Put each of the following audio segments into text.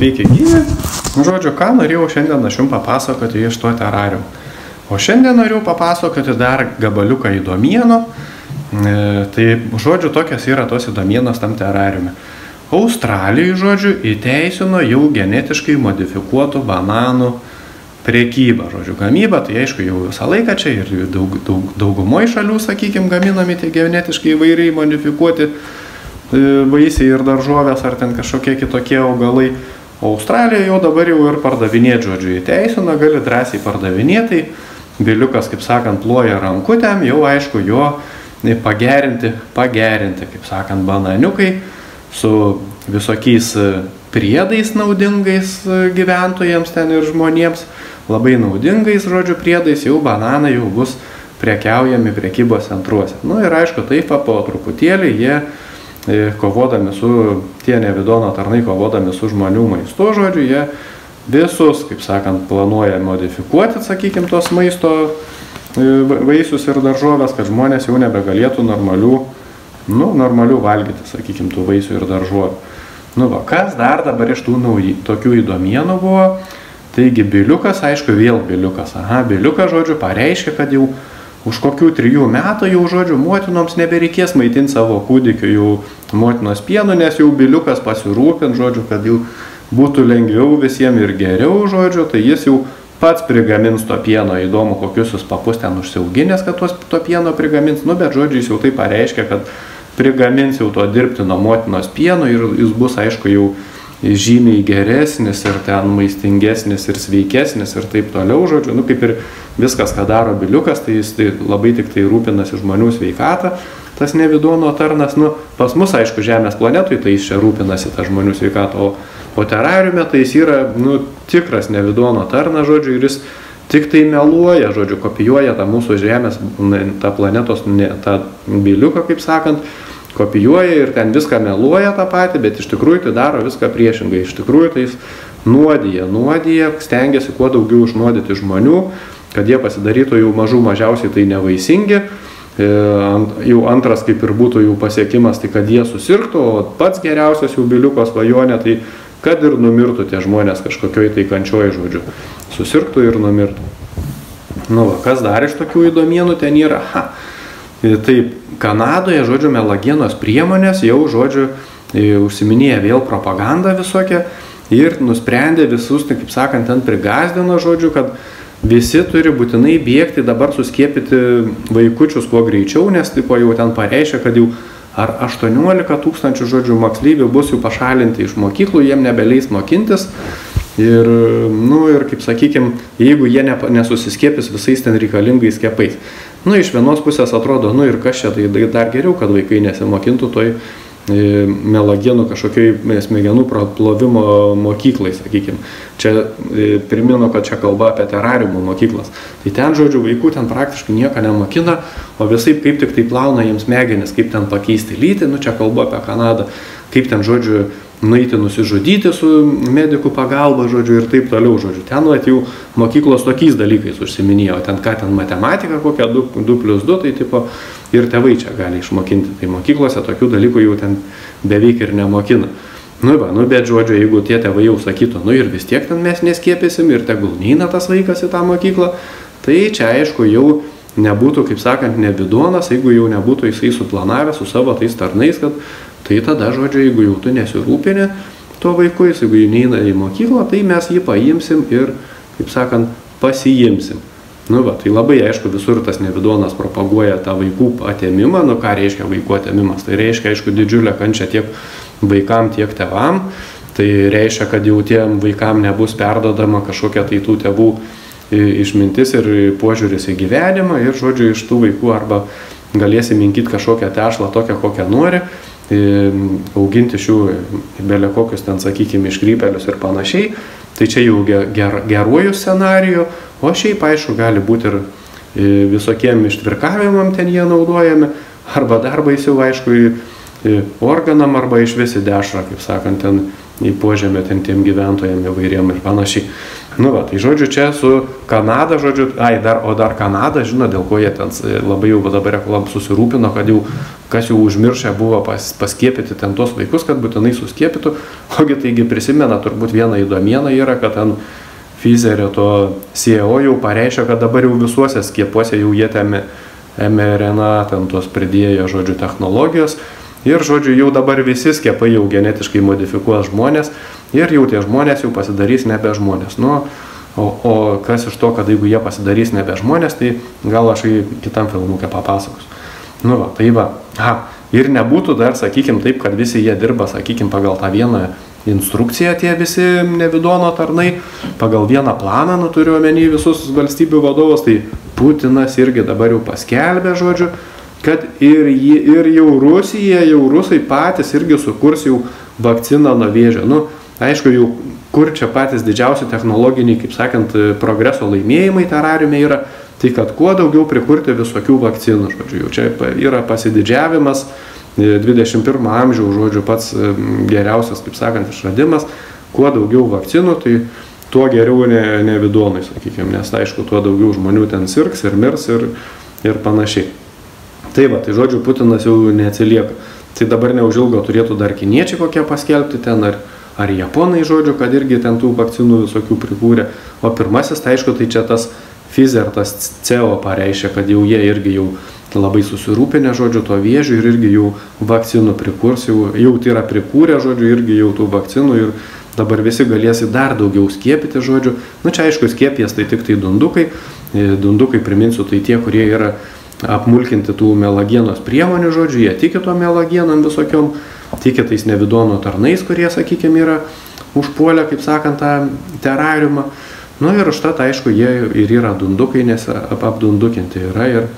Sveiki gyvi. Žodžiu, ką norėjau šiandien aš jums papasakoti iš to terariumo. O šiandien norėjau papasakoti dar gabaliuką įdomienų. Tai, žodžiu, tokias yra tos įdomienos tam terariume. Australijai, žodžiu, įteisino jau genetiškai modifikuotų bananų prekybą. Žodžiu, gamyba, tai aišku, jau visą laiką čia ir daugumoje šalių, sakykime, gaminami tie genetiškai įvairiai modifikuoti vaisiai ir daržovės ar ten kažkokie kitokie augalai. O Australija jau dabar jau ir pardavinėti, žodžiu, įteisino, gali drąsiai pardavinėti. Biliukas, kaip sakant, ploja rankutėm, jau aišku, jo pagerinti, kaip sakant, bananiukai su visokiais priedais naudingais gyventojams ten ir žmonėms, labai naudingais, žodžiu, priedais, jau bananai jau bus prekiaujami prekybos centruose. Nu ir aišku, taip po truputėlį jie kovodami su, tie nevidono tarnai kovodami su žmonių maistu, žodžiu, jie visus, kaip sakant, planuoja modifikuoti, sakykime, tos maisto vaisius ir daržovės, kad žmonės jau nebegalėtų normalių valgyti, sakykime, tų vaisių ir daržovių. Nu va, kas dar dabar iš tų tokių įdomienų buvo? Taigi biliukas, aišku, vėl biliukas. Biliukas, žodžiu, pareiškia, kad jau už kokių 3 metų jau, žodžiu, motinoms nebereikės maitinti savo kūdikių jau motinos pienu, nes jau biliukas pasirūpint, žodžiu, kad jau būtų lengviau visiems ir geriau, žodžiu, tai jis jau pats prigamins to pieno. Įdomu, kokius jūs papus ten užsiauginės, kad to pieno prigamins. Nu, bet, žodžiu, jis jau tai pareiškia, kad prigamins jau to dirbtino motinos pieno ir jis bus, aišku, jau žymiai geresnis ir ten maistingesnis ir sveikesnis ir taip toliau, žodžiu. Nu, kaip ir viskas, ką daro biliukas, tai jis labai tik tai rūpinasi žmonių sveikatą, tas nevidono tarnas. Nu, pas mus, aišku, Žemės planetui, tai jis čia rūpinasi tą žmonių sveikatą, o terariume tai jis yra, nu, tikras nevidono tarnas, žodžiu, ir jis tik tai meluoja, žodžiu, kopijuoja tą mūsų Žemės, tą planetos, tą biliuką, kaip sakant, kopijuoja ir ten viską meluoja tą patį, bet iš tikrųjų tai daro viską priešingai. Iš tikrųjų tai jis nuodija, stengiasi kuo daugiau išnuodyti žmonių, kad jie pasidarytų jau mažiausiai tai nevaisingi. Jau antras kaip ir būtų jų pasiekimas, tai kad jie susirgtų, o pats geriausias jų biliuko svajonė, tai kad ir numirtų tie žmonės kažkokioj tai kančioj, žodžiu. Susirgtų ir numirtų. Nu va, kas dar iš tokių įdomienų ten yra? Taip, Kanadoje, žodžiu, melagienos priemonės jau, žodžiu, užsiminėja vėl propagandą visokią ir nusprendė visus, tai kaip sakant, ten prigazdino, žodžiu, kad visi turi būtinai bėgti dabar suskiepyti vaikučius kuo greičiau, nes tipo jau ten pareiškia, kad jau ar 18 000, žodžiu, moksleivių bus jau pašalinti iš mokyklų, jiem nebeleis mokintis. Ir, nu, ir kaip sakykime, jeigu jie nesusiskiepys visais ten reikalingais skiepais. Nu, iš vienos pusės atrodo, nu ir kas čia, tai dar geriau, kad vaikai nesimokintų toj melagienų kažkokiai smegenų plovimo mokyklai, sakykime. Čia priminu, kad čia kalba apie terariumo mokyklas. Tai ten, žodžiu, vaikų ten praktiškai nieko nemokina, o visai kaip tik tai plauna jiems smegenis, kaip ten pakeisti lytį, nu čia kalba apie Kanadą, kaip ten, žodžiu, nueiti nusižudyti su medikų pagalba, žodžiu, ir taip toliau, žodžiu. Ten jau mokyklos tokiais dalykais užsiminėjo, ten ką ten matematika, kokia 2+2, tai tipo ir tėvai čia gali išmokinti. Tai mokyklose tokių dalykų jau ten beveik ir nemokina. Nu, bet, žodžiu, jeigu tie tėvai jau sakytų, nu ir vis tiek ten mes neskiepėsim ir tegul neina tas vaikas į tą mokyklą, tai čia, aišku, jau nebūtų, kaip sakant, nevidonas, jeigu jau nebūtų jisai suplanavęs su savo tais tarnais, kad tai tada, žodžiu, jeigu jau tu nesirūpini tuo vaiku, jeigu jį neina į mokyklą, tai mes jį paimsim ir, kaip sakant, pasiimsim. Nu va, tai labai aišku, visur tas nevidonas propaguoja tą vaikų atėmimą. Nu ką reiškia vaikų atėmimas? Tai reiškia, aišku, didžiulę kančią tiek vaikam, tiek tėvam. Tai reiškia, kad jau tiem vaikam nebus perdodama kažkokia tai tų tėvų išmintis ir požiūris į gyvenimą. Ir, žodžiu, iš tų vaikų arba galėsi minkyti kažkokią tešlą tokią, kokią nori, auginti šių belekokius ten, sakykime, iškrypelius ir panašiai. Tai čia jau geruoju scenariju, o šiaip, aišku, gali būti ir visokiem ištvirkavimam ten jie naudojami, arba dar baisiau, aišku, organam, arba iš visi dešrą, kaip sakant, ten į požemę ten tiem gyventojam įvairiem ir panašiai. Nu va, tai žodžiu, čia su Kanada, žodžiu, dar Kanada, žino, dėl ko jie ten labai jau dabar susirūpino, kad jau kas jau užmiršę buvo paskiepyti ten tos vaikus, kad būtinai suskiepytų. Ogi taigi prisimena, turbūt viena įdomiena yra, kad ten Pfizerio to CEO jau pareiškia, kad dabar jau visuose skiepuose jau jie ten mRNA ten tos pridėjo, žodžiu, technologijos. Ir, žodžiu, jau dabar visi skiepai jau genetiškai modifikuos žmonės ir jau tie žmonės jau pasidarys nebe žmonės. Nu, o kas iš to, kad jeigu jie pasidarys nebe žmonės, tai gal aš į kitam filmukę papasakosiu. Nu va, tai va. Ir nebūtų dar, sakykim, taip, kad visi jie dirba, sakykim, pagal tą vieną instrukciją tie visi Nevidono tarnai, pagal vieną planą, nu turiu omeny visus valstybių vadovus, tai Putinas irgi dabar jau paskelbė, žodžiu, kad ir jau Rusija, jau rusai patys irgi sukurs jau vakciną nuo vėžio. Nu, aišku, jau kur čia patys didžiausi technologiniai, kaip sakant, progreso laimėjimai terariume yra, tai kad kuo daugiau prikurti visokių vakcinų, žodžiu, jau čia yra pasididžiavimas 21 amžiaus, žodžiu, pats geriausias, kaip sakant, išradimas, kuo daugiau vakcinų, tai tuo geriau Nevidonui, sakykime, nes aišku, tuo daugiau žmonių ten sirgs ir mirs ir panašiai. Tai va, tai žodžiu, Putinas jau neatsilieka. Tai dabar neužilgo turėtų dar kiniečiai kokie paskelbti ten, ar japonai, žodžiu, kad irgi ten tų vakcinų visokių prikūrė. O pirmasis, tai aišku, tai čia tas Pfizer, tas CEO pareiškia, kad jau jie irgi jau labai susirūpinę, žodžiu, to vėžių ir irgi jau vakcinų prikurs, jau tai yra prikūrę, žodžiu, irgi jau tų vakcinų ir dabar visi galėsi dar daugiau skiepyti, žodžiu. Nu, čia aišku, skiepijas tai tik tai dundukai. Dundukai, priminsiu, tai tie, kurie yra apmulkinti tų melagienos priemonių, žodžiu, jie tiki to melagienom visokiom, tiki tais Nevidono tarnais, kurie, sakykime, yra užpuolę, kaip sakant, tą terariumą. Nu ir užtat, aišku, jie ir yra dundukai, nes apdundukinti yra ir,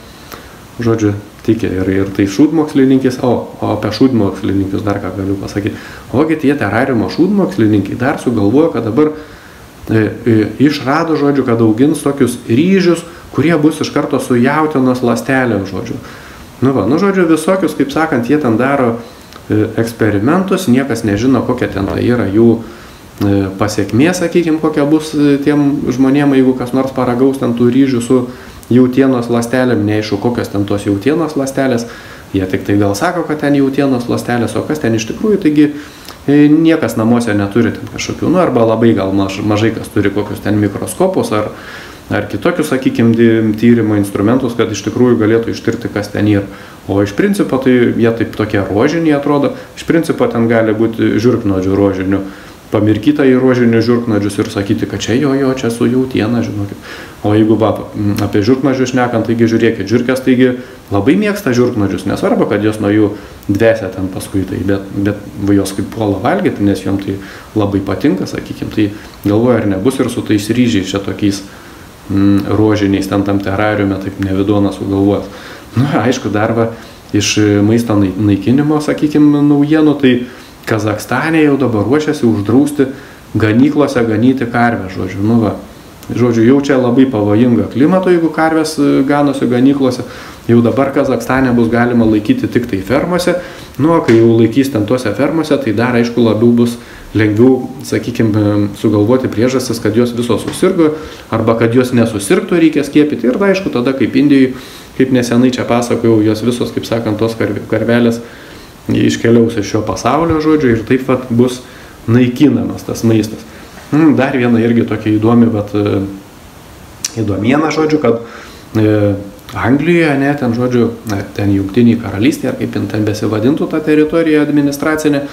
žodžiu, tiki ir tai šūdmokslininkis, o apie šūdmokslininkius dar ką galiu pasakyti. Ogi tie terariumo šūdmokslininkai dar sugalvojo, kad dabar išrado, žodžiu, kad augins tokius ryžius, kurie bus iš karto su jautienos ląstelėm, žodžiu. Nu va, nu žodžiu, visokius, kaip sakant, jie ten daro eksperimentus, niekas nežino, kokia ten tai yra jų pasiekmė, sakykime, kokia bus tiem žmonėm, jeigu kas nors paragaus ten tų ryžių su jautienos ląstelėm, neaišku, kokios ten tos jautienos ląstelės, jie tik tai gal sako, kad ten jautienos ląstelės, o kas ten iš tikrųjų, taigi niekas namuose neturi ten kažkokių, nu arba labai gal mažai kas turi kokius ten mikroskopus ar kitokius, sakykime, tyrimo instrumentus, kad iš tikrųjų galėtų ištirti, kas ten yra. O iš principo tai jie taip tokie rožiniai atrodo, iš principo ten gali būti žiurknuodžių rožinių, pamirkyta į rožinių žiurknuodžius ir sakyti, kad čia čia su jautiena, žinokit. O jeigu apie žiurknuodžius šnekant, taigi žiūrėkit, žiurkės taigi labai mėgsta žiurknuodžius, nesvarbu, kad jos nuo jų dvesia ten paskui, tai, bet jos kaip puola valgyti, nes jom tai labai patinka, sakykime, tai galvoju, ar nebus ir su tais ryžiais čia tokiais rožiniais ten tam terariume, taip Nevidonas sugalvojęs. Nu, aišku, dar va, iš maisto naikinimo, sakykime, naujienų, tai Kazakstane jau dabar ruošiasi uždrausti ganyklose ganyti karvę, žodžiu. Nu va, žodžiu, jau čia labai pavojinga klimato, jeigu karvės ganosi ganyklose. Jau dabar Kazakstane bus galima laikyti tik tai fermose. Nu, kai jau laikys ten tuose fermose, tai dar, aišku, labiau bus lengviau, sakykime, sugalvoti priežastis, kad jos visos susirgo, arba kad jos nesusirgtų, reikia skiepyti. Ir, aišku, tada kaip Indijai, kaip nesenai čia pasakojau, jos visos, kaip sakant, tos karvelės iškeliaus iš šio pasaulio, žodžiu, ir taip pat bus naikinamas tas maistas. Dar viena irgi tokia įdomi, bet įdomiena, žodžiu, kad Anglijoje, ne, ten, žodžiu, ten Jungtinėje karalystėje, ar kaip ten besivadintų ta teritorija administracinė,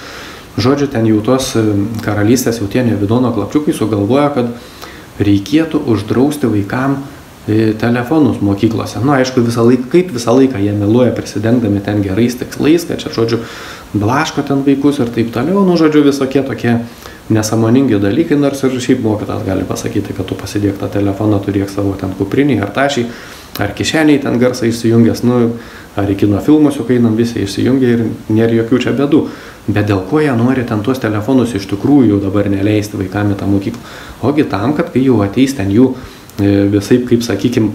žodžiu, ten jau tos karalystės, jau tie Nevidono klapčiukai sugalvoja, kad reikėtų uždrausti vaikam telefonus mokyklose. Nu, aišku, kaip visą laiką jie meluoja, prisidengdami ten gerais tikslais, kad čia, žodžiu, blaško ten vaikus ir taip toliau. Nu, žodžiu, visokie tokie nesąmoningi dalykai, nors ir šiaip mokytas gali pasakyti, kad tu pasidėk tą telefoną, turėk savo ten kuprinį ar tašiai, ar kišeniai ten garsą išsijungęs, nu, ar į kino filmus jau einam visi išsijungia ir nėra jokių čia bėdų. Bet dėl ko jie nori ten tuos telefonus iš tikrųjų dabar neleisti vaikam į tą mokyklą? Ogi tam, kad kai jau ateis ten jų visaip, kaip sakykime,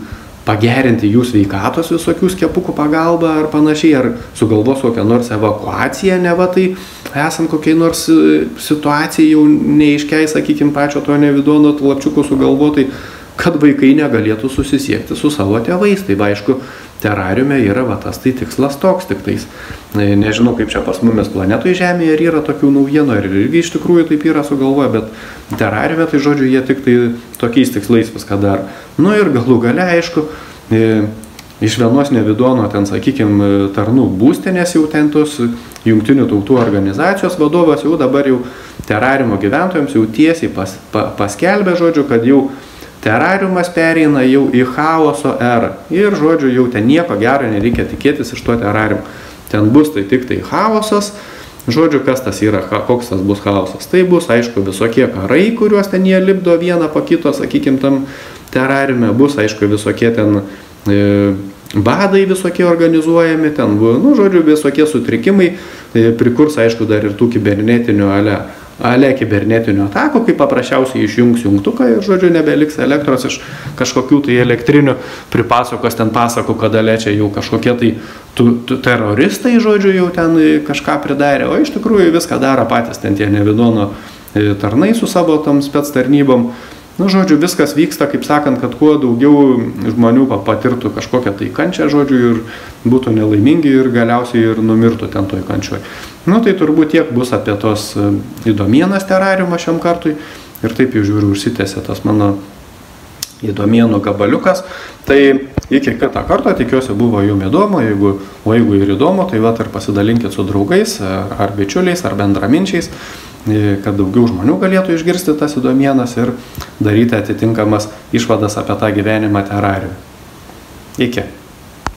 pagerinti jų sveikatos visokių skiepukų pagalbą ar panašiai, ar sugalvos kokią nors evakuaciją, neva tai esant kokiai nors situacijai jau neiškiai, sakykime, pačio to nevidono lapčiuko sugalvotai, kad vaikai negalėtų susisiekti su savo tėvais. Tai aišku, terariume yra tas tai tikslas toks tik tais. Nežinau, kaip čia pas mumis planetoje Žemėje, ar yra tokių naujienų, ar irgi iš tikrųjų taip yra sugalvoja, bet terariume, tai žodžiu, jie tik tai tokiais tikslais viską daro. Nu ir galų gale, aišku, iš vienos nevidono, ten, sakykime, tarnų būstinės jau ten tos Jungtinių tautų organizacijos vadovas jau dabar jau terariumo gyventojams jau tiesiai paskelbė, žodžiu, kad jau terariumas pereina jau į chaoso erą. Ir, žodžiu, jau ten nieko gero nereikia tikėtis iš to terariumo. Ten bus tai tik tai chaosas. Žodžiu, kas tas yra, koks tas bus chaosas. Tai bus, aišku, visokie karai, kuriuos ten jie lipdo vieną po kito, sakykime, tam terariume. Bus, aišku, visokie ten badai visokie organizuojami, ten, nu, žodžiu, visokie sutrikimai. Prikurs, aišku, dar ir tų kibernetinių ale kibernetinių atakų, kai paprasčiausiai išjungs jungtuką ir, žodžiu, nebeliks elektros iš kažkokių tai elektrinių, pripasakos ten pasakų, kad čia jau kažkokie tai teroristai, žodžiu, jau ten kažką pridarė, o iš tikrųjų viską daro patys ten tie nevidono tarnai su savo tom spec tarnybom. Nu, žodžiu, viskas vyksta, kaip sakant, kad kuo daugiau žmonių patirtų kažkokią tai kančią, žodžiu, ir būtų nelaimingi ir galiausiai ir numirtų ten toj kančioj. Nu, tai turbūt tiek bus apie tos įdomienas terariumą šiam kartui. Ir taip jau žiūriu, užsitęsė tas mano įdomienų gabaliukas. Tai iki kitą kartą, tikiuosi, buvo jums įdomu, o jeigu ir įdomu, tai vat ir pasidalinkit su draugais, ar bičiuliais, ar bendraminčiais, kad daugiau žmonių galėtų išgirsti tas įdomienas ir daryti atitinkamas išvadas apie tą gyvenimą terariume. Iki.